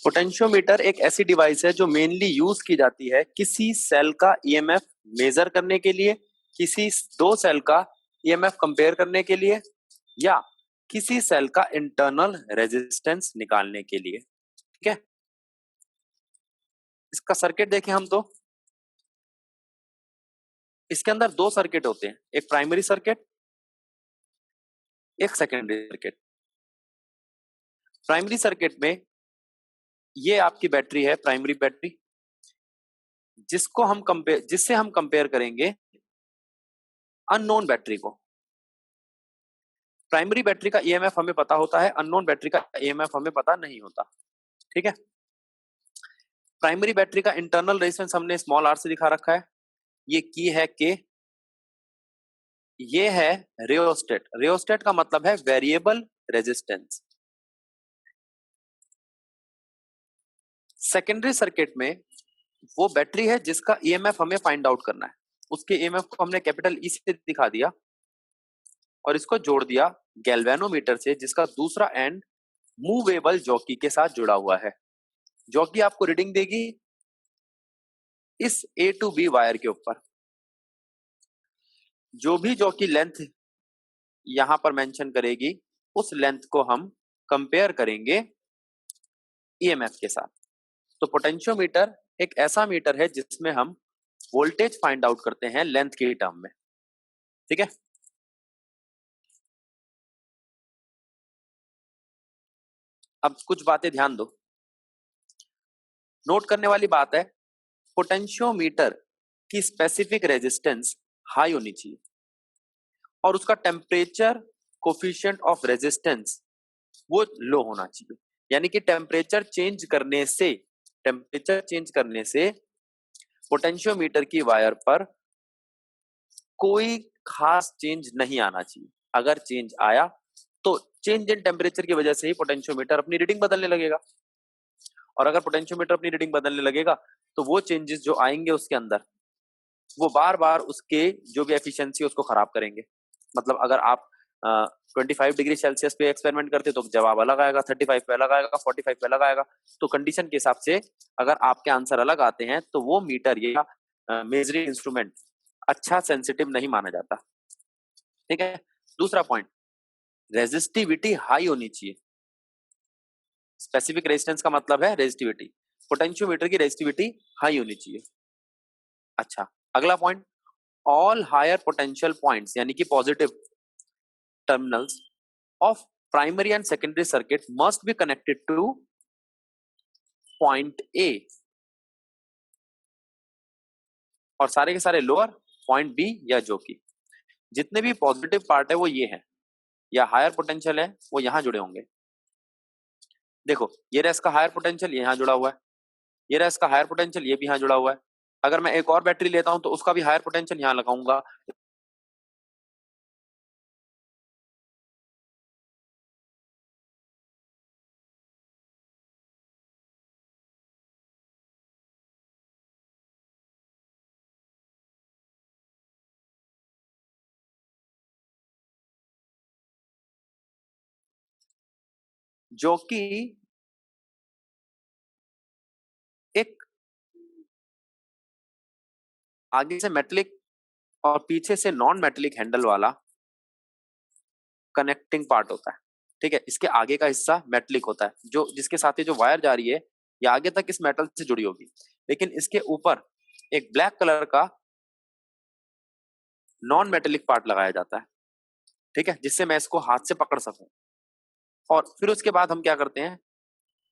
Potentiometer एक ऐसी device है जो मेनली यूज की जाती है किसी सेल का ईएमएफ मेजर करने के लिए, किसी दो सेल का ईएमएफ कंपेयर करने के लिए, या किसी सेल का इंटरनल रेजिस्टेंस निकालने के लिए। ठीक है, इसका सर्किट देखें हम तो इसके अंदर दो सर्किट होते हैं, एक प्राइमरी सर्किट, एक सेकेंडरी सर्किट। प्राइमरी सर्किट में ये आपकी बैटरी है, प्राइमरी बैटरी, जिससे हम कंपेयर करेंगे अननोन बैटरी को। प्राइमरी बैटरी का ईएमएफ हमें पता होता है, अननोन बैटरी का ईएमएफ हमें पता नहीं होता। ठीक है, प्राइमरी बैटरी का इंटरनल रेजिस्टेंस हमने स्मॉल आर से दिखा रखा है, ये की है के, ये है रियोस्टेट। रियोस्टेट का मतलब है वेरिएबल रेजिस्टेंस। सेकेंडरी सर्किट में वो बैटरी है जिसका ईएमएफ हमें फाइंड आउट करना है, उसके ईएमएफ को हमने कैपिटल ई से दिखा दिया और इसको जोड़ दिया गैल्वेनोमीटर से, जिसका दूसरा एंड मूवेबल जॉकी के साथ जुड़ा हुआ है। जॉकी आपको रीडिंग देगी इस ए टू बी वायर के ऊपर। जो भी जॉकी लेंथ यहां पर मेंशन करेगी उस लेंथ को हम कंपेयर करेंगे ईएमएफ के साथ। तो पोटेंशियोमीटर एक ऐसा मीटर है जिसमें हम वोल्टेज फाइंड आउट करते हैं लेंथ के टर्म में। ठीक है, अब कुछ बातें ध्यान दो, नोट करने वाली बात है, पोटेंशियोमीटर की स्पेसिफिक रेजिस्टेंस हाई होनी चाहिए और उसका टेम्परेचर कोफिशिएंट ऑफ रेजिस्टेंस वो लो होना चाहिए। यानी कि टेम्परेचर चेंज करने से पोटेंशियोमीटर की वायर पर कोई खास चेंज नहीं आना चाहिए। अगर चेंज आया तो चेंज इन टेम्परेचर की वजह से ही पोटेंशियोमीटर अपनी रीडिंग बदलने लगेगा, और अगर पोटेंशियोमीटर अपनी रीडिंग बदलने लगेगा तो वो चेंजेस जो आएंगे उसके अंदर वो बार बार उसके जो भी एफिशिएंसी उसको खराब करेंगे। मतलब अगर आप 25 डिग्री सेल्सियस पे एक्सपेरिमेंट करते तो जवाब अलग आएगा, 35 पे अलग आएगा, 45 पे अलग आएगा। तो कंडीशन के हिसाब से अगर आपके आंसर अलग आते हैं तो वो मीटर या मेजरिंग इंस्ट्रूमेंट अच्छा सेंसिटिव नहीं माना जाता। ठीक है, दूसरा पॉइंट, रेजिस्टिविटी हाई होनी चाहिए। स्पेसिफिक रेजिस्टेंस का मतलब है रेजिस्टिविटी, पोटेंशियोमीटर की रेजिस्टिविटी हाई होनी चाहिए। अच्छा, अगला point, all higher potential points यानी कि positive terminals of primary and secondary circuit must be connected to point A, और सारे के सारे लोअर पॉइंट बी, या जो कि जितने भी पॉजिटिव पार्ट है वो ये है, या हायर पोटेंशियल है वो यहां जुड़े होंगे। देखो, ये रहा इसका हायर पोटेंशियल, यहां जुड़ा हुआ है, ये रहा इसका हायर पोटेंशियल, ये भी यहां जुड़ा हुआ है। अगर मैं एक और बैटरी लेता हूं तो उसका भी हायर पोटेंशियल यहां लगाऊंगा। जो कि एक आगे से मेटेलिक और पीछे से नॉन मेटेलिक हैंडल वाला कनेक्टिंग पार्ट होता है। ठीक है, इसके आगे का हिस्सा मेटेलिक होता है, जो जिसके साथ ये जो वायर जा रही है ये आगे तक इस मेटल से जुड़ी होगी, लेकिन इसके ऊपर एक ब्लैक कलर का नॉन मेटेलिक पार्ट लगाया जाता है। ठीक है, जिससे मैं इसको हाथ से पकड़ सकूं। और फिर उसके बाद हम क्या करते हैं,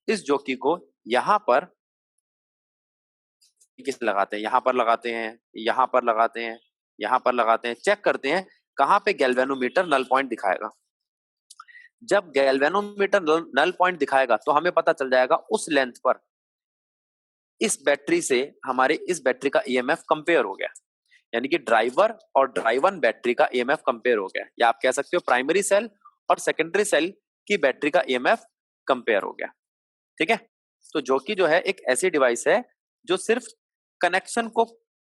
इस जोकी को यहां पर किस लगाते हैं, यहां पर लगाते हैं, यहां पर लगाते हैं, यहां पर लगाते हैं, चेक करते हैं कहां पे गैल्वेनोमीटर नल पॉइंट दिखाएगा। जब गैल्वेनोमीटर नल पॉइंट दिखाएगा तो हमें पता चल जाएगा उस लेंथ पर इस बैटरी से हमारे इस बैटरी का ईएमएफ कंपेयर हो गया। यानी कि ड्राइवर और ड्राइवन बैटरी का ईएमएफ कंपेयर हो गया, या आप कह सकते हो प्राइमरी सेल और सेकेंडरी सेल की बैटरी का ईएमएफ कंपेयर हो गया। ठीक है, तो जो कि जो है एक ऐसी डिवाइस है जो सिर्फ कनेक्शन को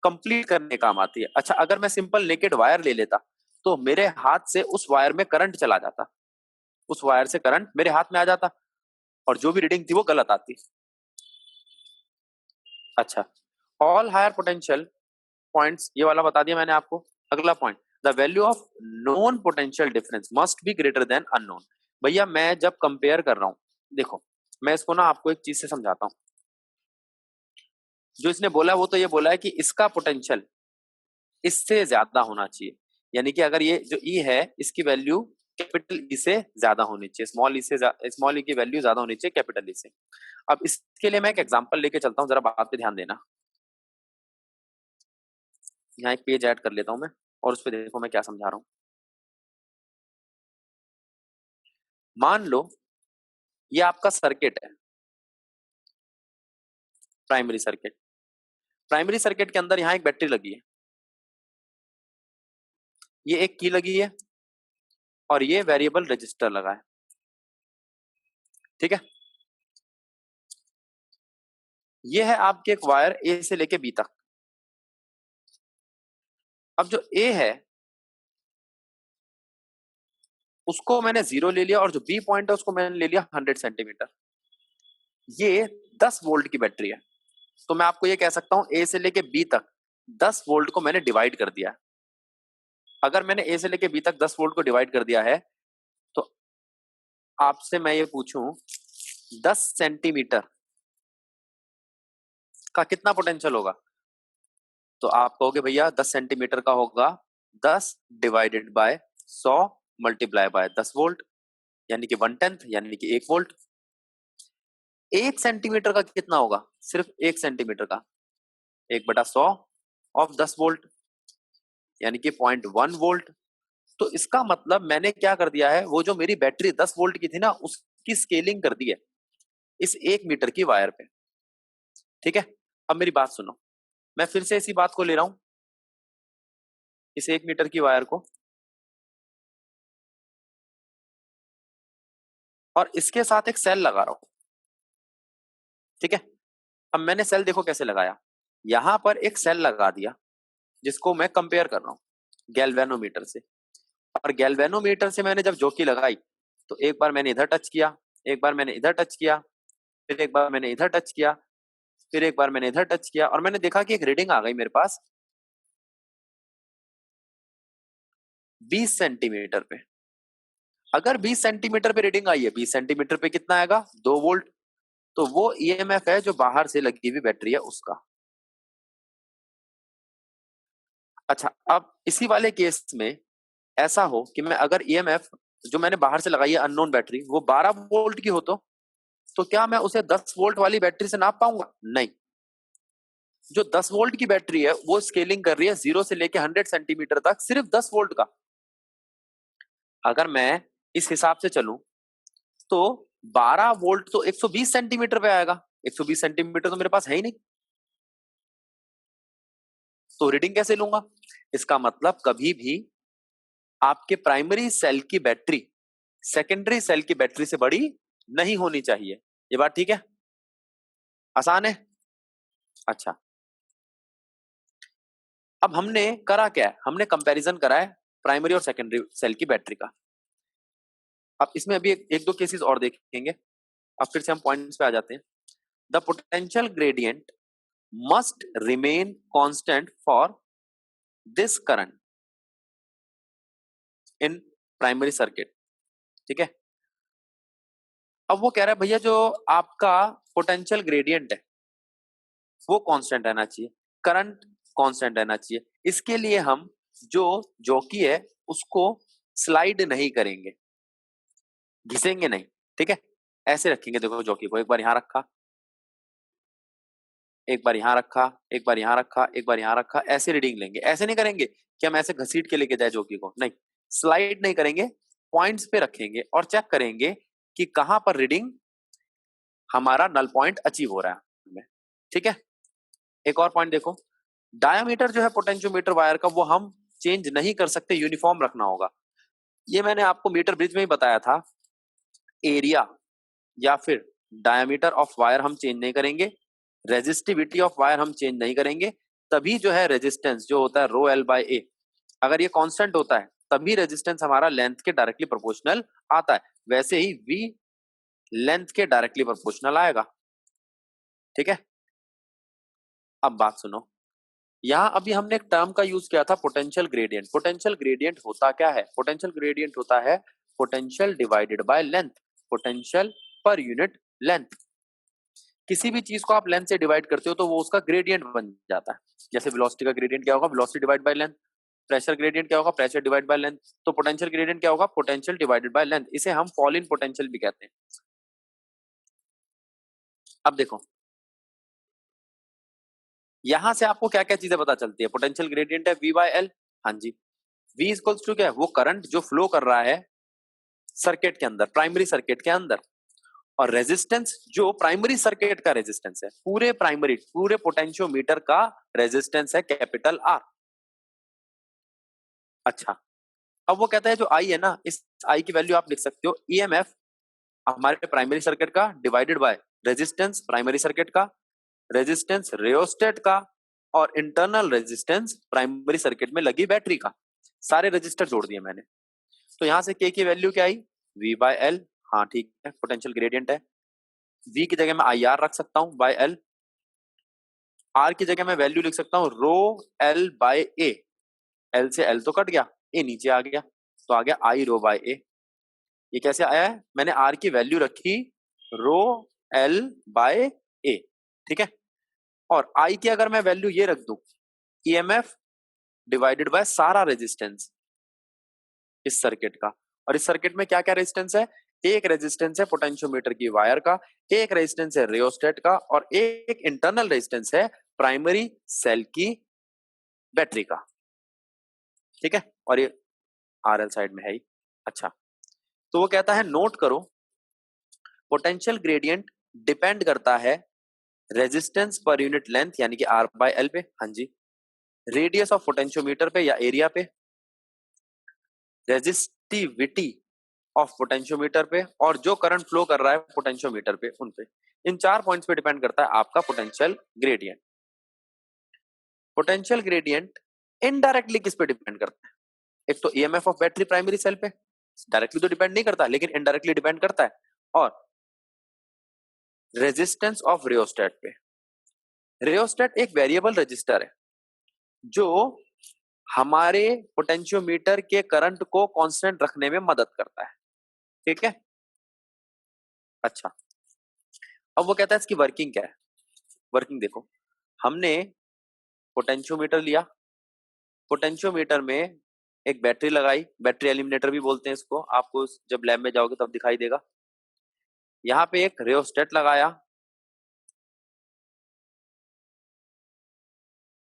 कंप्लीट करने काम आती है। अच्छा, अगर मैं सिंपल नेकेड वायर ले लेता तो मेरे हाथ से उस वायर में करंट चला जाता, उस वायर से करंट मेरे हाथ में आ जाता और जो भी रीडिंग थी वो गलत आती। अच्छा, ऑल हायर पोटेंशियल पॉइंट्स, ये वाला बता दिया मैंने आपको। अगला point, the value of known potential difference must be greater than unknown. भैया मैं जब कंपेयर कर रहा हूं, देखो मैं इसको ना आपको एक चीज से समझाता हूँ। जो इसने बोला वो तो ये बोला है कि इसका पोटेंशियल इससे ज्यादा होना चाहिए, यानी कि अगर ये जो ई है इसकी वैल्यू कैपिटल ई से ज्यादा होनी चाहिए, स्मॉल ई से, स्मॉल ई की वैल्यू ज्यादा होनी चाहिए कैपिटल ई से। अब इसके लिए मैं एक एग्जांपल लेके चलता हूँ, जरा बात पे ध्यान देना। यहाँ एक पेज ऐड कर लेता हूँ मैं, और उस पर देखो मैं क्या समझा रहा हूँ। मान लो ये आपका सर्किट है, प्राइमरी सर्किट। प्राइमरी सर्किट के अंदर यहाँ एक बैटरी लगी है, ये एक की लगी है, और ये वेरिएबल रजिस्टर लगा है। ठीक है, ये है आपके एक वायर ए से लेके बी तक। अब जो ए है उसको मैंने 0 ले लिया, और जो बी पॉइंट है उसको मैंने ले लिया 100 सेंटीमीटर। ये 10 वोल्ट की बैटरी है, तो मैं आपको ये कह सकता हूं ए से लेके बी तक 10 वोल्ट को मैंने डिवाइड कर दिया। अगर मैंने ए से लेके बी तक 10 वोल्ट को डिवाइड कर दिया है, तो आपसे मैं ये पूछूं 10 सेंटीमीटर का कितना पोटेंशियल होगा, तो आप कहोगे भैया 10 सेंटीमीटर का होगा 10 divided by 100 multiply by 10 volt, यानी कि 1/10, यानी कि 1 वोल्ट। 1 सेंटीमीटर का कितना होगा, सिर्फ 1 सेंटीमीटर का 1/100 ऑफ 10 वोल्ट, यानी कि 0.1 वोल्ट। तो इसका मतलब मैंने क्या कर दिया है, वो जो मेरी बैटरी 10 वोल्ट की थी ना उसकी स्केलिंग कर दी है इस 1 मीटर की वायर पे। ठीक है, अब मेरी बात सुनो, मैं फिर से इसी बात को ले रहा हूं, इस 1 मीटर की वायर को, और इसके साथ एक सेल लगा रहा हूं। ठीक है, अब मैंने सेल देखो कैसे लगाया, यहां पर एक सेल लगा दिया जिसको मैं कंपेयर कर रहा हूं गैल्वेनोमीटर से। और गैल्वेनोमीटर से मैंने जब जोकी लगाई, तो एक बार मैंने इधर टच किया, एक बार मैंने इधर टच किया, फिर एक बार मैंने इधर टच किया, फिर एक बार मैंने इधर टच किया, और मैंने देखा कि एक रीडिंग आ गई मेरे पास 20 सेंटीमीटर पे। अगर 20 सेंटीमीटर पे रीडिंग आई है, 20 सेंटीमीटर पे कितना आएगा, 2 वोल्ट। तो वो ईएमएफ है जो बाहर से लगी हुई बैटरी है उसका। अच्छा, अब इसी वाले केस में ऐसा हो कि मैं अगर ईएमएफ जो मैंने बाहर से लगाई है अननोन बैटरी वो 12 वोल्ट की हो, तो क्या मैं उसे 10 वोल्ट वाली बैटरी से नाप पाऊंगा, नहीं। जो 10 वोल्ट की बैटरी है वो स्केलिंग कर रही है 0 से लेके 100 सेंटीमीटर तक सिर्फ 10 वोल्ट का। अगर मैं इस हिसाब से चलूं तो 12 वोल्ट तो 120 सेंटीमीटर पे आएगा, 120 सेंटीमीटर तो मेरे पास है ही नहीं, तो रीडिंग कैसे लूंगा। इसका मतलब कभी भी आपके प्राइमरी सेल की बैटरी सेकेंडरी सेल की बैटरी से बड़ी नहीं होनी चाहिए। ये बात ठीक है, आसान है। अच्छा, अब हमने करा क्या है, हमने कंपैरिजन करा है प्राइमरी और सेकेंडरी सेल की बैटरी का। अब इसमें अभी एक दो केसेस और देखेंगे, अब फिर से हम पॉइंट्स पे आ जाते हैं। The potential gradient must remain constant for this current in primary circuit. ठीक है, अब वो कह रहा है भैया जो आपका पोटेंशियल ग्रेडियंट है वो कांस्टेंट रहना चाहिए, करंट कांस्टेंट रहना चाहिए। इसके लिए हम जो जॉकी है उसको स्लाइड नहीं करेंगे, घिसेंगे नहीं। ठीक है, ऐसे रखेंगे, देखो जॉकी को एक बार यहां रखा, एक बार यहां रखा, एक बार यहां रखा, एक बार यहां रखा, ऐसे रीडिंग लेंगे। ऐसे नहीं करेंगे कि हम ऐसे घसीट के लेके जाए जॉकी को, नहीं, स्लाइड नहीं करेंगे, पॉइंट्स पे रखेंगे और चेक करेंगे कि कहां पर रीडिंग हमारा नल पॉइंट अचीव हो रहा है। ठीक है, एक और पॉइंट देखो, डायामीटर जो है पोटेंशियोमीटर वायर का वो हम चेंज नहीं कर सकते, यूनिफॉर्म रखना होगा। ये मैंने आपको मीटर ब्रिज में ही बताया था, एरिया या फिर डायामीटर ऑफ वायर हम चेंज नहीं करेंगे, रेजिस्टिविटी ऑफ वायर हम चेंज नहीं करेंगे। तभी जो है रेजिस्टेंस जो होता है रो एल बाय ए, अगर ये कांस्टेंट होता है तभी रेजिस्टेंस हमारा लेंथ के डायरेक्टली प्रोपोर्शनल आता है। वैसे ही वी लेंथ के डायरेक्टली प्रोपोर्शनल आएगा। ठीक है, अब बात सुनो, यहाँ अभी हमने एक टर्म का यूज किया था पोटेंशियल ग्रेडियंट। पोटेंशियल ग्रेडियंट होता क्या है? पोटेंशियल ग्रेडियंट होता है potential divided by length, potential per unit length. किसी भी चीज को आप लेंथ से डिवाइड करते हो तो वो उसका ग्रेडियंट बन जाता है। जैसे वेलोसिटी का ग्रेडियंट क्या होगा? Velocity divide by length. Pressure gradient क्या होगा? Pressure divide by length. तो पोटेंशियल ग्रेडियंट क्या होगा? Potential divided by length. इसे हम फॉल इन पोटेंशियल भी कहते हैं। अब देखो, यहां से आपको क्या क्या चीजें पता चलती है? पोटेंशियल ग्रेडियंट है V बाय L, हाँ जी। V इक्वल्स टू क्या है? वो करंट जो फ्लो कर रहा है सर्किट के अंदर, प्राइमरी सर्किट के अंदर। और रेजिस्टेंस जो प्राइमरी सर्किट का रेजिस्टेंस है, पूरे पोटेंशियोमीटर का रेजिस्टेंस है कैपिटल R। अच्छा, अब वो कहता है जो I है ना, इस I की वैल्यू आप लिख सकते हो EMF हमारे प्राइमरी सर्किट का divided by resistance primary circuit का, रेजिस्टेंस रियोस्टेट का, और इंटरनल रेजिस्टेंस प्राइमरी सर्किट में लगी बैटरी का। सारे रजिस्टर जोड़ दिए मैंने। तो यहां से K की वैल्यू क्या आई? V bye L। हाँ ठीक है, पोटेंशियल ग्रेडियंट है। V की जगह मैं IR रख सकता हूं बाय L। R की जगह मैं वैल्यू लिख सकता हूं रो L बाय A। L से L तो कट गया, A नीचे आ गया, तो आ गया I रो बाय A। ये कैसे आया है? मैंने R की वैल्यू रखी रो L बाय A, ठीक है। और I की अगर मैं वैल्यू ये रख दूं EMF डिवाइडेड बाय सारा रेजिस्टेंस इस सर्किट का। और इस सर्किट में क्या क्या रेजिस्टेंस है? एक रेजिस्टेंस है पोटेंशियोमीटर की वायर का, एक रेजिस्टेंस है रियोस्टेट का, और एक इंटरनल रेजिस्टेंस है प्राइमरी सेल की बैटरी का, ठीक है। और ये RL साइड में है ही। अच्छा, तो वो कहता है नोट करो, पोटेंशियल ग्रेडियंट डिपेंड करता है रेजिस्टेंस पर यूनिट लेंथ यानी कि R बाय L पे, हाँ जी, रेडियस ऑफ पोटेंशियोमीटर पे या एरिया पे, रेजिस्टिविटी ऑफ पोटेंशियोमीटर पे, और जो करंट फ्लो कर रहा है पोटेंशियोमीटर पे, उन पे। इन 4 पॉइंट्स पे डिपेंड करता है आपका potential gradient. Potential gradient indirectly किस पे डिपेंड करता है? एक तो EMF of battery primary cell पे, डायरेक्टली तो डिपेंड नहीं करता लेकिन इनडायरेक्टली डिपेंड करता है, और रेजिस्टेंस ऑफ रियोस्टेट पे। रियोस्टेट एक वेरिएबल रजिस्टर है जो हमारे पोटेंशियोमीटर के करंट को कांस्टेंट रखने में मदद करता है, ठीक है। अच्छा, अब वो कहता है इसकी वर्किंग क्या है? वर्किंग देखो, हमने पोटेंशियोमीटर लिया, पोटेंशियोमीटर में एक बैटरी लगाई, बैटरी एलिमिनेटर भी बोलते हैं इसको, आपको जब लैब में जाओगे तब दिखाई देगा। यहाँ पे एक रियोस्टेट लगाया,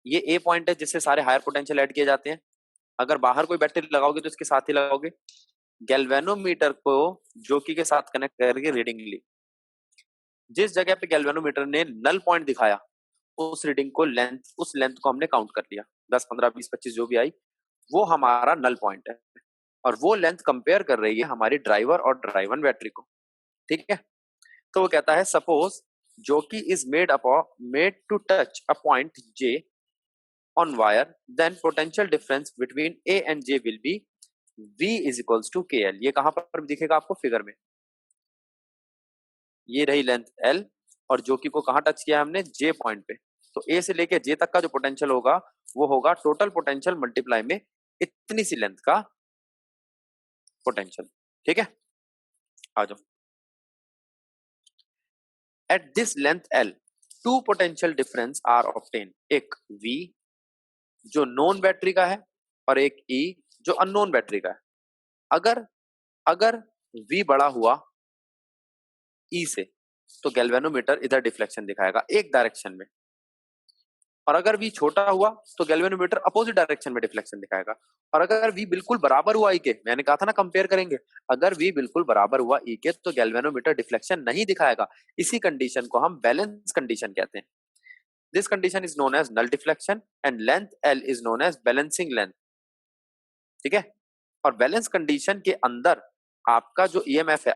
ये ए पॉइंट है जिससे सारे हायर पोटेंशियल ऐड किए जाते हैं। अगर बाहर कोई बैटरी लगाओगे तो इसके साथ ही लगाओगे। गैल्वेनोमीटर को जोकी के साथ कनेक्ट करके रीडिंग ली, जिस जगह पे गैल्वेनोमीटर ने नल पॉइंट दिखाया उस रीडिंग को उस लेंथ को हमने काउंट कर लिया, 10 15 20 25 जो भी आई वो हमारा नल पॉइंट है। और वो लेंथ कंपेयर कर रही है हमारी ड्राइवर और ड्राइवन बैटरी को, ठीक है। तो वो कहता है suppose jockey is made to touch a point J on wire, then potential difference between A and J will be V is equals to KL। ये कहां पर दिखेगा आपको? फिगर में। ये रही लेंथ L, और जोकी को कहां टच किया हमने? J पॉइंट पे। तो A से लेके J तक का जो पोटेंशियल होगा वो होगा टोटल पोटेंशियल मल्टीप्लाई में इतनी सी लेंथ का पोटेंशियल, ठीक है। आ जाओ, at this length L to potential difference are obtain, एक V जो नोन बैटरी का है और एक E जो अननोन बैटरी का है। अगर अगर V बड़ा हुआ E से तो गैल्वेनोमीटर इधर डिफ्लेक्शन दिखाएगा एक डायरेक्शन में, और अगर V छोटा हुआ तो गैल्वेनोमीटर अपोजिट डायरेक्शन में डिफ्लेक्शन दिखाएगा। और अगर V बिल्कुल बराबर हुआ E के, मैंने कहा था ना कंपेयर करेंगे, अगर V बिल्कुल बराबर हुआ E के तो गैल्वेनोमीटर डिफ्लेक्शन नहीं दिखाएगा। इसी कंडीशन को हम बैलेंस कंडीशन कहते हैं। This condition is known as null deflection and length L is known as balancing length, ठीक है। और बैलेंस कंडीशन के अंदर आपका जो EMF है,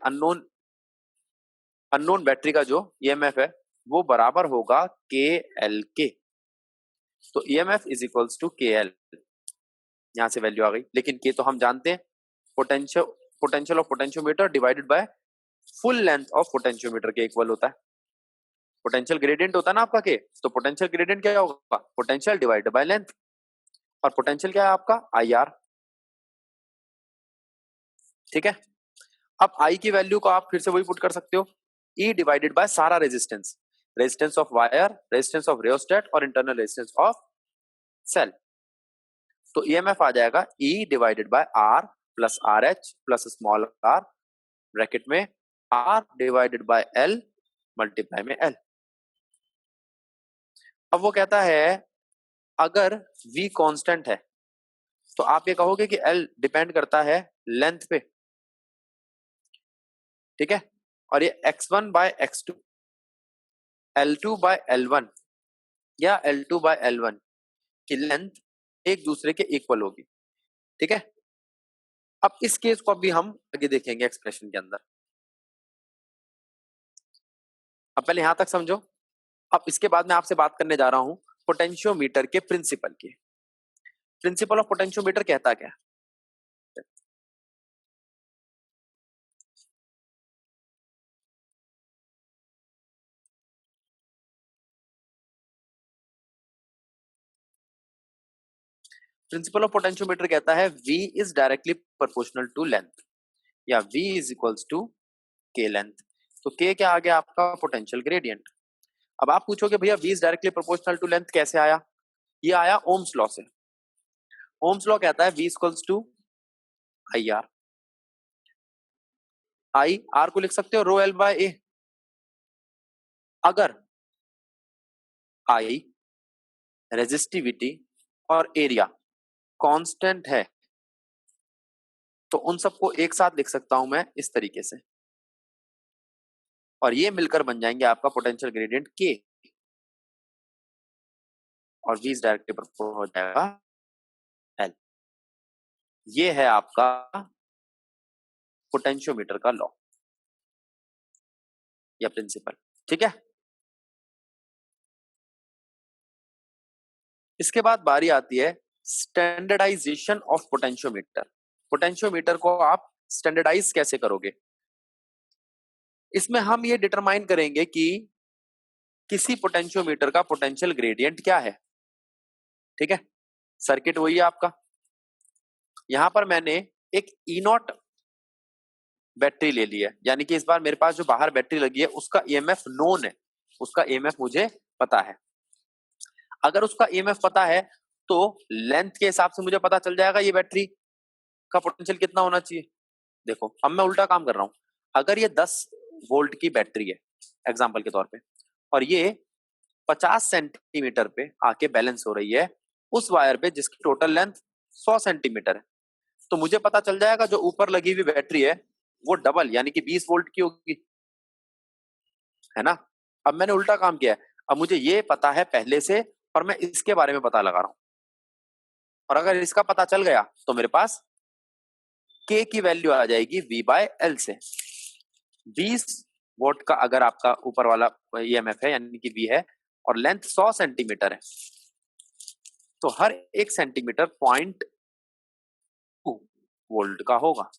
अननोन बैटरी का जो EMF है वो बराबर होगा KL के। तो EMF is equals to KL, यहां से वैल्यू आ गई। लेकिन K तो हम जानते हैं potential of potentiometer divided by full length of potentiometer के इक्वल होता है। पोटेंशियल ग्रेडियंट होता है ना आपका के, तो पोटेंशियल ग्रेडियंट क्या होगा, पोटेंशियल डिवाइडेड बाय लेंथ, और पोटेंशियल क्या है आपका आई आर। ठीक है, अब आई की वैल्यू को आप फिर से वही पुट कर सकते हो, ई डिवाइडेड बाय सारा resistance, resistance of wire, resistance of rheostat और इंटरनल रेजिस्टेंस ऑफ सेल। तो ईएमएफ आ जाएगा E divided by R plus R H plus small R bracket में R divided by L multiply में L. अब वो कहता है अगर v कांस्टेंट है तो आप ये कहोगे कि L डिपेंड करता है लेंथ पे, ठीक है, और ये x1 bye x2, L2 bye L1 या L2 बाय L1 की लेंथ एक दूसरे के इक्वल होगी। ठीक है, अब इस केस को अभी हम आगे देखेंगे एक्सप्रेशन के अंदर। अब पहले यहां तक समझो, अब इसके बाद मैं आपसे बात करने जा रहा हूं पोटेंशियोमीटर के प्रिंसिपल की। प्रिंसिपल ऑफ पोटेंशियोमीटर कहता क्या है? प्रिंसिपल ऑफ पोटेंशियोमीटर कहता है V is directly proportional to length, या V is equals to K length. तो K क्या आ गया आपका, पोटेंशियल ग्रेडियंट। अब आप पूछोगे भैया V is directly proportional to length कैसे आया? ये आया ओम्स लॉ से। ओम्स लॉ कहता है V equals to I R. I R को लिख सकते हो रो एल बाय ए। अगर आई, रेजिस्टिविटी और एरिया कांस्टेंट है तो उन सबको एक साथ लिख सकता हूं मैं इस तरीके से, और ये मिलकर बन जाएंगे आपका पोटेंशियल ग्रेडियंट के, और V इज डायरेक्टली प्रोपोर्शनल हो जाएगा एल। ये है आपका पोटेंशियोमीटर का लॉ या प्रिंसिपल। ठीक है, इसके बाद बारी आती है स्टैंडर्डाइजेशन ऑफ पोटेंशियोमीटर। पोटेंशियोमीटर को आप स्टैंडर्डाइज कैसे करोगे? इसमें हम ये डिटरमाइन करेंगे कि किसी पोटेंशियोमीटर का पोटेंशियल ग्रेडियंट क्या है। ठीक है, सर्किट वही है आपका। यहां पर मैंने एक ई नॉट बैटरी ले ली है, यानी कि इस बार मेरे पास जो बाहर बैटरी लगी है उसका ईएमएफ नोन है, उसका ईएमएफ मुझे पता है। अगर उसका ईएमएफ पता है तो लेंथ के हिसाब से मुझे पता चल जाएगा ये बैटरी का पोटेंशियल कितना होना चाहिए। देखो अब मैं उल्टा काम कर रहा हूं, अगर ये 10 वोल्ट की बैटरी है एग्जांपल के तौर पे, और ये 50 सेंटीमीटर पे आके बैलेंस हो रही है उस वायर पे जिसकी टोटल लेंथ 100 सेंटीमीटर है, तो मुझे पता चल जाएगा जो ऊपर लगी हुई बैटरी है वो डबल यानी कि 20 वोल्ट की होगी, है ना। अब मैंने उल्टा काम किया है, अब मुझे ये पता है पहले से और मैं इसके बारे में पता लगा रहा हूं, और अगर इसका पता चल गया तो मेरे पास K की वैल्यू आ जाएगी V बाय एल से। 20 वोल्ट का अगर आपका ऊपर वाला ईएमएफ है यानी कि V है, और लेंथ 100 सेंटीमीटर है, तो हर एक सेंटीमीटर 0.2 वोल्ट का होगा,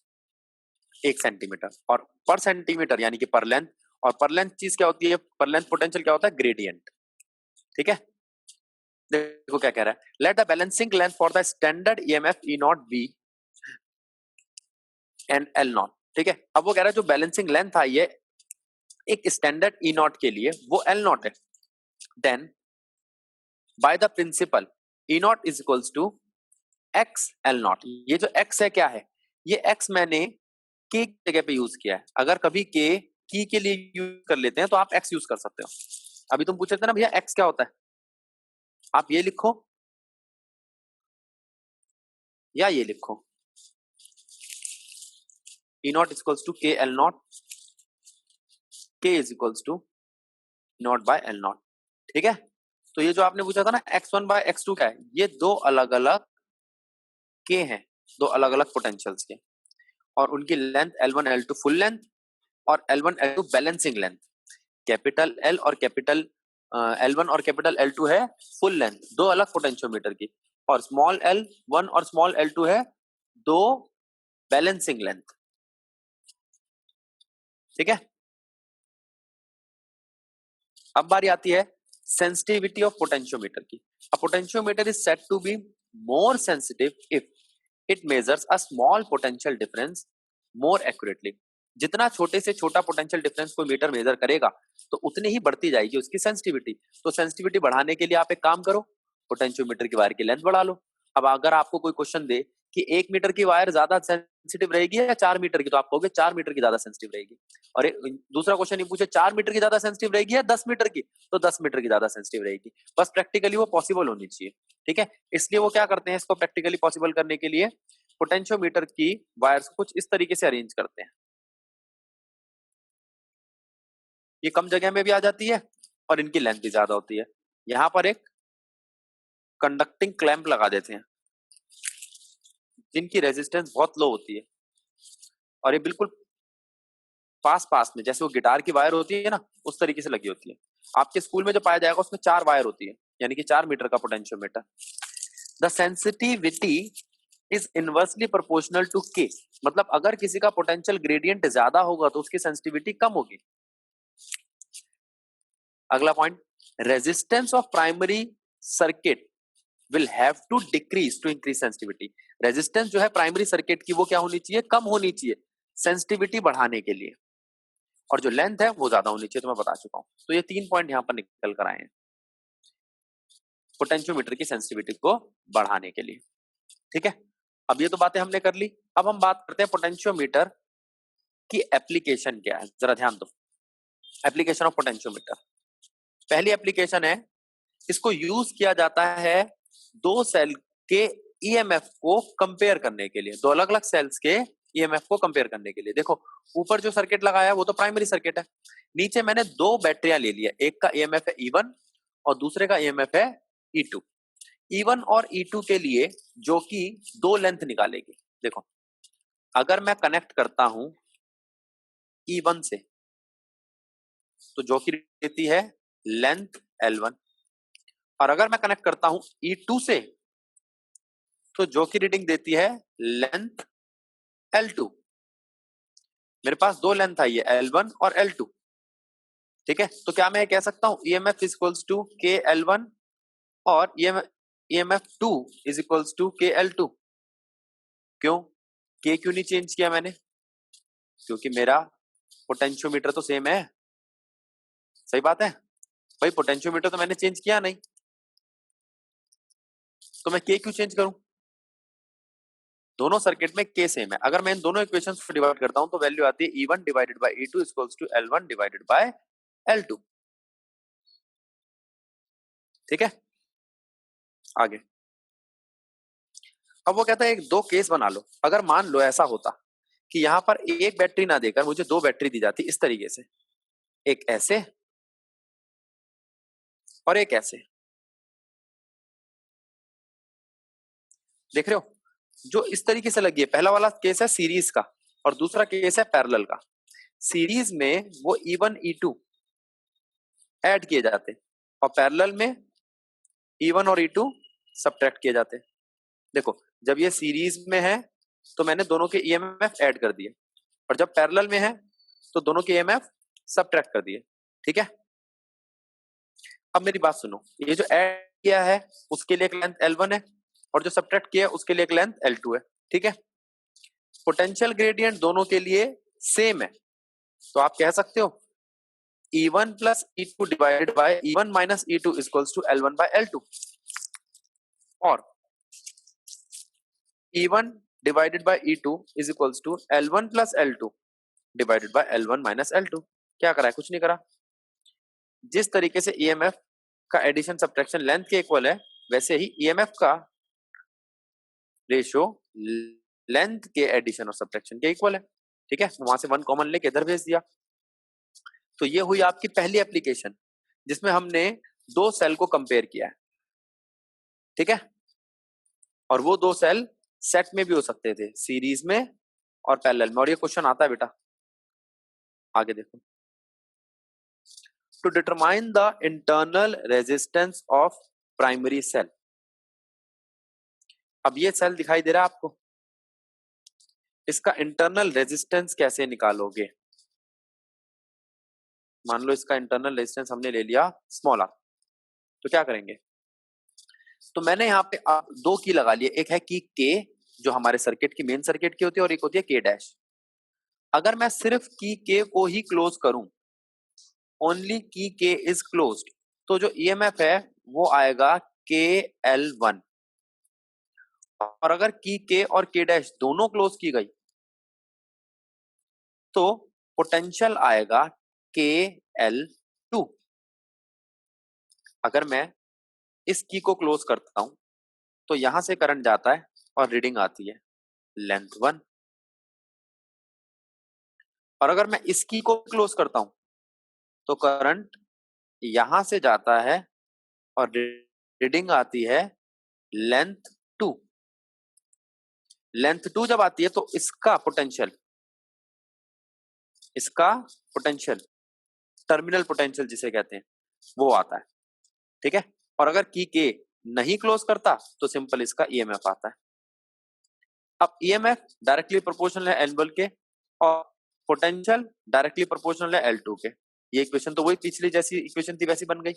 1 सेंटीमीटर। और पर सेंटीमीटर यानी कि पर लेंथ, और पर लेंथ चीज क्या होती है, पर लेंथ पोटेंशियल क्या होता है, ग्रेडियंट। ठीक है, देखो क्या कह रहा है, let the balancing length for the standard EMF E not be and L naught. ठीक है, अब वो कह रहा है जो बैलेंसिंग लेंथ आई है एक स्टैंडर्ड ई नॉट के लिए वो एल नॉट है, then by the principle E naught is equals to X L naught. ये जो एक्स है क्या है, ये एक्स मैंने के की जगह पे यूज किया है। अगर कभी के की के लिए यूज कर लेते हैं तो आप एक्स यूज कर सकते हो। अभी तुम पूछ रहे थे ना भैया एक्स क्या होता है, आप ये लिखो या ये लिखो, E naught is equals to K L naught, K is equals to naught by L naught. ठीक है, तो ये जो आपने पूछा था ना x1 बाय x2 क्या है, ये दो अलग अलग के हैं, दो अलग अलग पोटेंशियल्स के, और उनकी length L1 L2 full length और L1 L2 balancing length. Capital L और कैपिटल L1 और कैपिटल L2 है फुल लेंथ, दो अलग पोटेंशियोमीटर की, और स्मॉल L1 और स्मॉल L2 है दो बैलेंसिंग लेंथ। ठीक है, अब बारी आती है सेंसिटिविटी ऑफ पोटेंशियोमीटर की। A potentiometer is said to be more sensitive if it measures a small potential difference more accurately. जितना छोटे से छोटा पोटेंशियल डिफरेंस कोई मीटर मेजर करेगा तो उतनी ही बढ़ती जाएगी उसकी सेंसिटिविटी। तो सेंसिटिविटी बढ़ाने के लिए आप एक काम करो, पोटेंशियोमीटर की वायर की लेंथ बढ़ा लो। अब अगर आपको कोई क्वेश्चन दे कि 1 मीटर की वायर ज्यादा सेंसिटिव रहेगी या 4 मीटर की, तो आप कहोगे 4 मीटर की ज्यादा सेंसिटिव रहेगी। और दूसरा क्वेश्चन ये पूछे 4 मीटर की ज्यादा सेंसिटिव रहेगी या 10 मीटर की, तो 10 मीटर की ज्यादा सेंसिटिव रहेगी। बस प्रैक्टिकली वो पॉसिबल होनी चाहिए, ठीक है। इसलिए वो क्या करते हैं, इसको प्रैक्टिकली पॉसिबल करने के लिए पोटेंशियोमीटर की वायर्स कुछ इस तरीके से अरेंज करते हैं। ये कम जगह में भी आ जाती है और इनकी लेंथ भी ज्यादा होती है। यहां पर एक कंडक्टिंग क्लैंप लगा देते हैं जिनकी रेजिस्टेंस बहुत लो होती है और ये बिल्कुल पास पास में, जैसे वो गिटार की वायर होती है ना, उस तरीके से लगी होती है। आपके स्कूल में जो पाया जाएगा उसमें 4 वायर होती है, यानी कि 4 मीटर का potentiometer. The sensitivity is inversely proportional to K, मतलब अगर किसी का पोटेंशियल ग्रेडियंट ज्यादा होगा तो उसकी सेंसिटिविटी कम होगी। अगला point, resistance of primary circuit will have to decrease to increase sensitivity. Resistance जो है प्राइमरी सर्किट की वो क्या होनी चाहिए, कम होनी चाहिए सेंसिटिविटी बढ़ाने के लिए, और जो लेंथ है वो ज्यादा होनी चाहिए, तो मैं बता चुका हूं। तो ये 3 पॉइंट यहां पर निकल कर आए हैं पोटेंशियोमीटर की सेंसिटिविटी को बढ़ाने के लिए, ठीक है। अब ये तो बातें हमने कर ली। अब हम बात करते हैं पोटेंशियोमीटर की एप्लीकेशन क्या है, जरा ध्यान दो। एप्लीकेशन ऑफ पोटेंशियोमीटर, पहली एप्लीकेशन है, इसको यूज किया जाता है दो सेल के ईएमएफ को कंपेयर करने के लिए, दो अलग अलग सेल्स के ईएमएफ को कंपेयर करने के लिए। देखो ऊपर जो सर्किट लगाया है वो तो प्राइमरी सर्किट है, नीचे मैंने दो बैटरियां ले लिया, एक का ईएमएफ है E1 और दूसरे का ईएमएफ है E2। E1 और E2 के लिए जो कि दो लेंथ निकालेगी। देखो अगर मैं कनेक्ट करता हूं E1 से तो जो कि देती है लेंथ L1, और अगर मैं कनेक्ट करता हूं E2 से तो जो की रीडिंग देती है लेंथ L2। मेरे पास दो लेंथ आई है L1 और L2, ठीक है। तो क्या मैं कह सकता हूं EMF इज इक्वल्स टू के L1 और EMF 2 इज इक्वल्स टू के L2। क्यों, के क्यों नहीं चेंज किया मैंने, क्योंकि मेरा पोटेंशियोमीटर तो सेम है। सही बात है भाई, पोटेंशियोमीटर तो मैंने चेंज किया नहीं, तो मैं के क्यों चेंज करूं। दोनों सर्किट में के सेम है। अगर मैं इन दोनों इक्वेशंस को डिवाइड करता हूं तो वैल्यू आती है E1 divided by E2 equals to L1 divided by L2, ठीक है। आगे अब वो कहता है एक दो केस बना लो। अगर मान लो ऐसा होता कि यहां पर एक बैटरी ना देकर मुझे दो बैटरी दी जाती इस तरीके से, एक ऐसे और एक ऐसे, देख रहे हो, जो इस तरीके से लगी है। पहला वाला केस है सीरीज का और दूसरा केस है पैरेलल का। सीरीज में वो E1 E2 ऐड किए जाते और पैरेलल में E1 और E2 सब्ट्रैक्ट किए जाते। देखो जब ये सीरीज में है तो मैंने दोनों के ईएमएफ ऐड कर दिए, और जब पैरेलल में है तो दोनों के ईएमएफ सब्ट्रैक्ट कर दिए, ठीक है। अब मेरी बात सुनो, ये जो ऐड किया है उसके लिए एक लेंथ L1 है और जो सब्ट्रैक्ट किया है उसके लिए एक लेंथ L2 है, ठीक है। पोटेंशियल ग्रेडियंट दोनों के लिए सेम है, तो आप कह सकते हो E1 plus E2 divided by E1 minus E2 equals to L1 by L2, और E1 divided by E2 is equals to L1 plus L2 divided by L1 minus L2। क्या करा है, कुछ नहीं करा। जिस तरीके से ईएमएफ का एडिशन सब्ट्रैक्शन लेंथ के इक्वल है, वैसे ही ईएमएफ का रेशियो लेंथ के एडिशन और सब्ट्रैक्शन के इक्वल है, ठीक है। वहां से वन कॉमन लेके इधर भेज दिया। तो ये हुई आपकी पहली एप्लीकेशन जिसमें हमने दो सेल को कंपेयर किया है, ठीक है। और वो दो सेल सेट में भी हो सकते थे, सीरीज में और पैरेलल में, और ये क्वेश्चन आता है बेटा। आगे देखो, to determine the internal resistance of primary cell. अब ये सेल दिखाई दे रहा है आपको, इसका इंटरनल रेजिस्टेंस कैसे निकालोगे। मान लो इसका इंटरनल रेजिस्टेंस हमने ले लिया स्मॉल आर, तो क्या करेंगे? तो मैंने यहाँ पे दो की लगा लिए, एक है की के जो हमारे सर्किट की मेन सर्किट की होती है और एक होती है के डैश। अगर मैं सिर्फ की के को ही क्लोज करूं, ओनली की के इज क्लोज्ड, तो जो ईएमएफ है वो आएगा के एल वन। और अगर की के और के डैश दोनों क्लोज की गई तो पोटेंशियल आएगा के एल टू। अगर मैं इस की को क्लोज करता हूं तो यहां से करंट जाता है और रीडिंग आती है लेंथ 1। और अगर मैं इस की को क्लोज करता हूं तो करंट यहां से जाता है और रीडिंग आती है लेंथ 2। लेंथ 2 जब आती है तो इसका पोटेंशियल टर्मिनल पोटेंशियल जिसे कहते हैं वो आता है, ठीक है। और अगर की के नहीं क्लोज करता तो सिंपल इसका ईएमएफ आता है। अब ईएमएफ डायरेक्टली प्रोपोर्शनल है L1 के और पोटेंशियल डायरेक्टली प्रोपोर्शनल है L2 के। ये इक्वेशन तो वही पिछली जैसी इक्वेशन थी वैसी बन गई,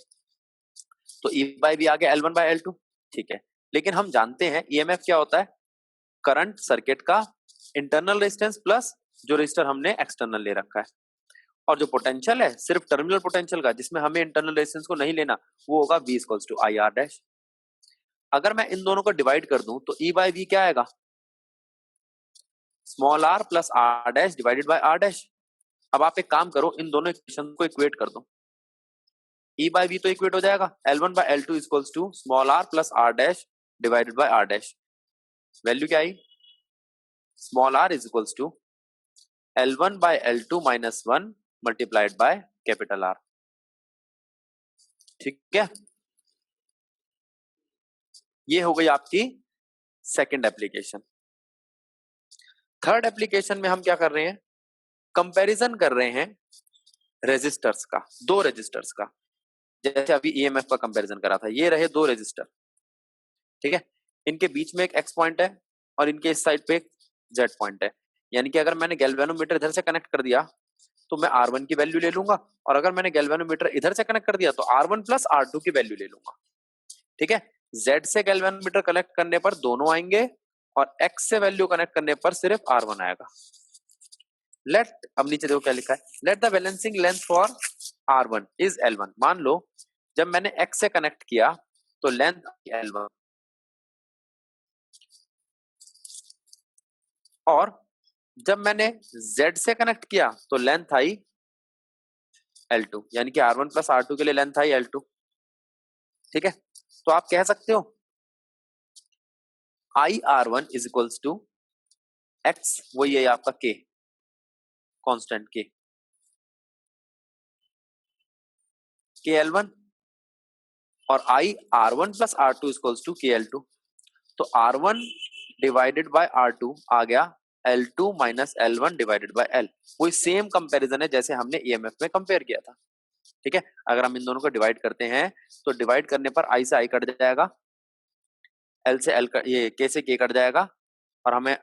तो E बाय V आ गया L1 बाय L2, ठीक है। लेकिन हम जानते हैं ईएमएफ क्या होता है, करंट सर्किट का इंटरनल रेजिस्टेंस प्लस जो रेजिस्टर हमने एक्सटर्नल ले रखा है। और जो पोटेंशियल है सिर्फ टर्मिनल पोटेंशियल का, जिसमें हमें इंटरनल रेजिस्टेंस को नहीं लेना, वो होगा V equals to I R dash. अगर मैं इन दोनों को डिवाइड कर दूं तो E बाय V क्या आएगा, small r plus R dash divided by R dash. अब आप एक काम करो, इन दोनों इक्वेशन को इक्वेट कर दो। E बाय V तो इक्वेट हो जाएगा L1 by L2 equals to small r plus R dash divided by R dash. Value क्या आई, small r is equals to L1 by L2 minus 1 multiplied by capital R, ठीक है। ये हो गई आपकी सेकंड एप्लीकेशन। थर्ड एप्लीकेशन में हम क्या कर रहे हैं, कंपैरिजन कर रहे हैं रेजिस्टर्स का, दो रेजिस्टर्स का। जैसे अभी ईएमएफ का कंपैरिजन करा था, ये रहे दो रेजिस्टर, ठीक है। इनके बीच में एक एक्स पॉइंट है और इनके इस साइड पे एक जेड पॉइंट है। यानी कि अगर मैंने गैल्वेनोमीटर इधर से कनेक्ट कर दिया तो मैं R1 की वैल्यू ले लूंगा, और अगर मैंने गैल्वेनोमीटर इधर से कनेक्ट कर दिया तो R1 प्लस R2 की वैल्यू ले लूंगा, ठीक है। Z से गैल्वेनोमीटर कनेक्ट करने पर दोनों आएंगे और X से वैल्यू कनेक्ट करने पर सिर्फ R1 आएगा। लेट, अब नीचे देखो क्या लिखा है, let the balancing length for R1 is L1। मान लो जब मैंने X से कनेक्ट किया तो लेंथ L1 और जब मैंने Z से कनेक्ट किया तो लेंथ आई L2, यानी कि R1 प्लस R2 के लिए लेंथ आई L2, ठीक है। तो आप कह सकते हो I R1 is equals to X, वही है आपका K, कांस्टेंट K L1, और I R1 plus R2 equals to K L2। तो R1 डिवाइडेड बाय R2 आ गया L2 minus L1 divided bye L। वही सेम कंपैरिजन है जैसे हमने ईएमएफ में कंपेयर किया था, ठीक है। अगर हम इन दोनों को डिवाइड करते हैं तो डिवाइड करने पर I से I कट जाएगा, L से L ये K से K कट जाएगा, और हमें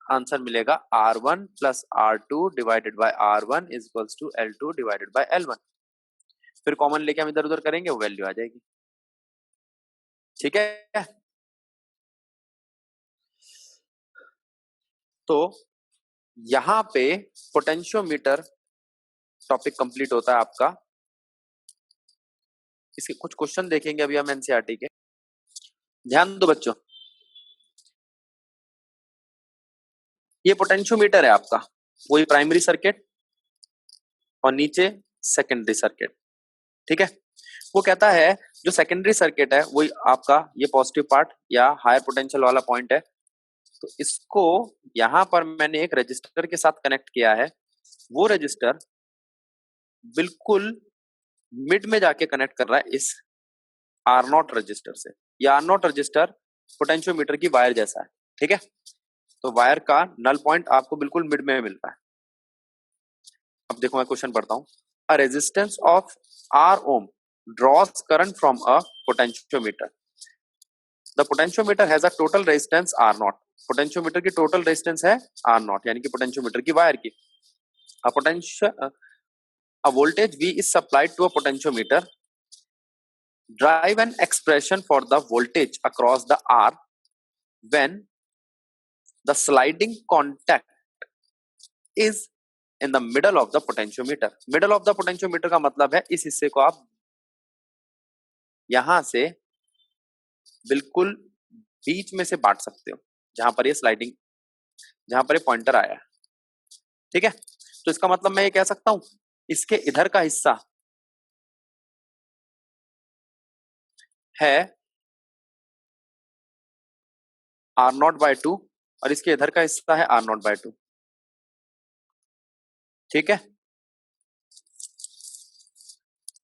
आंसर मिलेगा R1 plus R2 divided by R1 is equals to L2 divided by L1। फिर कॉमन लेके हम इधर उधर करेंगे, वो वैल्यू आ जाएगी, ठीक है। तो यहां पे पोटेंशियोमीटर टॉपिक कंप्लीट होता है आपका। इसके कुछ क्वेश्चन देखेंगे अभी हम एनसीईआरटी के, ध्यान दो बच्चों। ये पोटेंशियोमीटर है आपका, वही प्राइमरी सर्किट और नीचे सेकेंडरी सर्किट, ठीक है। वो कहता है जो सेकेंडरी सर्किट है वही आपका ये पॉजिटिव पार्ट या हायर पोटेंशियल वाला पॉइंट है। तो इसको यहां पर मैंने एक रजिस्टर के साथ कनेक्ट किया है, वो रजिस्टर बिल्कुल मिड में जाके कनेक्ट कर रहा है इस R0 रजिस्टर से। या R0 रजिस्टर पोटेंशियोमीटर की वायर जैसा है, ठीक है। तो वायर का नल पॉइंट आपको बिल्कुल मिड में मिल रहा है। अब देखो मैं क्वेश्चन पढ़ता हूं, a resistance of R ohm draws current from a potentiometer. The potentiometer has a total resistance R0. Potentiometer की टोटल रेजिस्टेंस है R0, यानी कि पोटेंशियोमीटर की वायर की। a voltage V is supplied to a potentiometer. Derive an expression for the voltage across the R when the sliding contact is in the middle of the potentiometer. Middle of the potentiometer का मतलब है इस हिस्से को आप यहां से बिल्कुल बीच में से बांट सकते हो, जहां पर ये स्लाइडिंग, जहां पर ये पॉइंटर आया है, ठीक है। तो इसका मतलब मैं ये कह सकता हूं इसके इधर का हिस्सा है R0/2 और इसके इधर का हिस्सा है R0/2, ठीक है।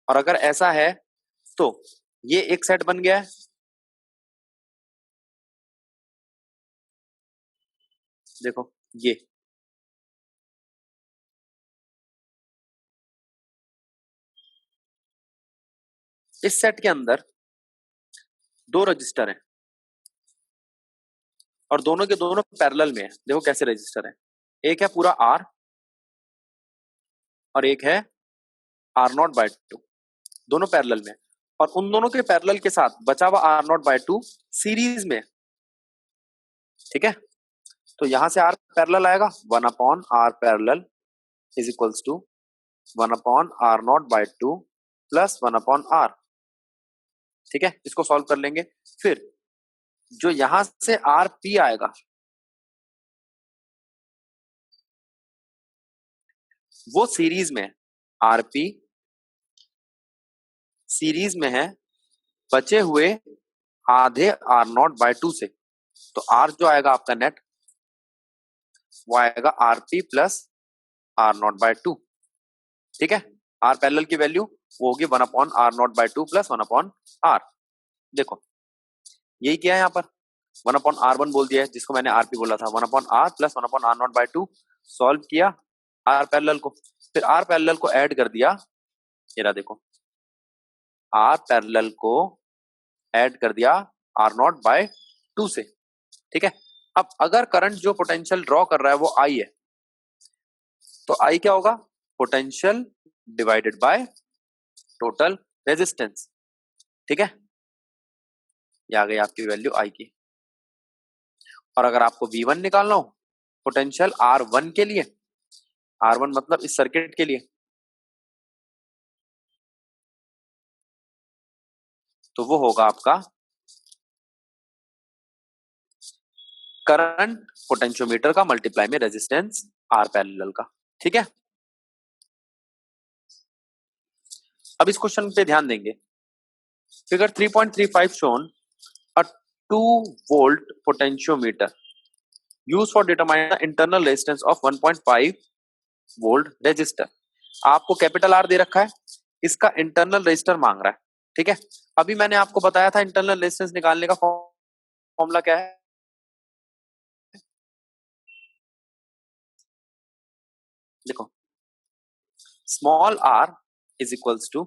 और अगर ऐसा है तो ये एक सेट बन गया है, देखो ये इस सेट के अंदर दो रजिस्टर हैं और दोनों के दोनों पैरेलल में है। देखो कैसे रजिस्टर है, एक है पूरा R और एक है R0/2, दोनों पैरेलल में। और उन दोनों के पैरेलल के साथ बचा हुआ R0/2 सीरीज में, ठीक है। तो यहां से R पैरेलल आएगा 1/R parallel is equals to 1/R0/2 plus 1/R, ठीक है। इसको सॉल्व कर लेंगे। फिर जो यहां से RP आएगा वो सीरीज में, RP सीरीज में है बचे हुए आधे R0/2 से। तो R जो आएगा आपका नेट वो आएगा RP प्लस R0/2, ठीक है। R पैरेलल की वैल्यू वो होगी 1/R0/2 प्लस 1/R। देखो यही किया है यहाँ पर, 1/R1 बोल दिया है जिसको मैंने RP बोला था, 1/R प्लस 1/R0/2 सॉल्व किया R पैरेलल को, फिर R पैरेलल को ऐड कर दिया, ये रहा देखो R पैरेलल को ऐड कर दिया R0/2 से, ठीक है। अब अगर करंट जो पोटेंशियल ड्रॉ कर रहा है वो I है, तो I क्या होगा, potential divided by total resistance, ठीक है। ये आ गई आपकी वैल्यू I की। और अगर आपको V1 निकालना हो पोटेंशियल R1 के लिए, R1 मतलब इस सर्किट के लिए, तो वो होगा आपका करंट पोटेंशियोमीटर का मल्टीप्लाई में रेजिस्टेंस R पैरेलल का, ठीक है। अब इस क्वेश्चन पे ध्यान देंगे। Figure 3.35 shown a 2 volt potentiometer use for determine the internal resistance of 1.5 volt register. आपको कैपिटल R दे रखा है, इसका इंटरनल रेजिस्टर मांग रहा है, ठीक है। अभी मैंने आपको बताया था इंटरनल रेजिस्टेंस निकालने का फॉर्मूला क्या है, देखो small r is equals to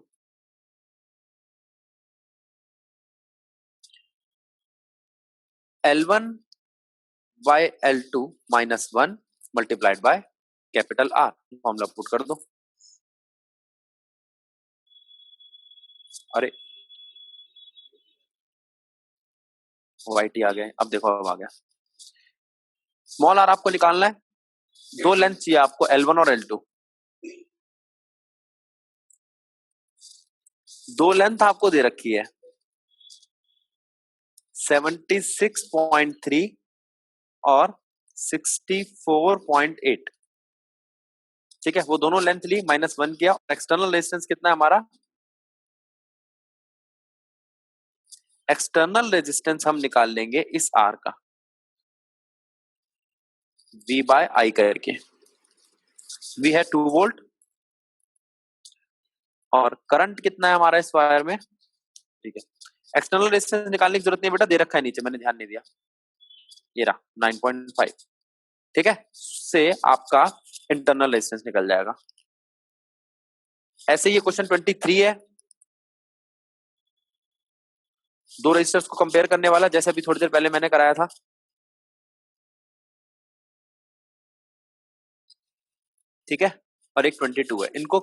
L1 by L2 minus 1 multiplied by capital R। Formula put कर दो। अरे वाइट ही आ गए, अब देखो अब आ गया। स्मॉल r आपको निकालना है, दो लेंथ चाहिए आपको L1 और L2, दो लेंथ आपको दे रखी है 76.3 और 64.8, ठीक है। वो दोनों लेंथ ली, -1 किया। एक्सटर्नल रेजिस्टेंस कितना है हमारा, एक्सटर्नल रेजिस्टेंस हम निकाल लेंगे इस R का V बाय I करके। V है 2 वोल्ट और करंट कितना है हमारा इस वायर में, ठीक है। एक्सटर्नल रेजिस्टेंस निकालने की जरूरत नहीं बेटा, दे रखा है नीचे, मैंने ध्यान नहीं दिया, ये रहा 9.5, ठीक है। से आपका इंटरनल रेजिस्टेंस निकल जाएगा। ऐसे ये क्वेश्चन 23 है, दो रेजिस्टर्स को कंपेयर करने वाला, जैसे अभी थोड़ी देर पहले मैंने कराया था, ठीक है। और एक 22 है, इनको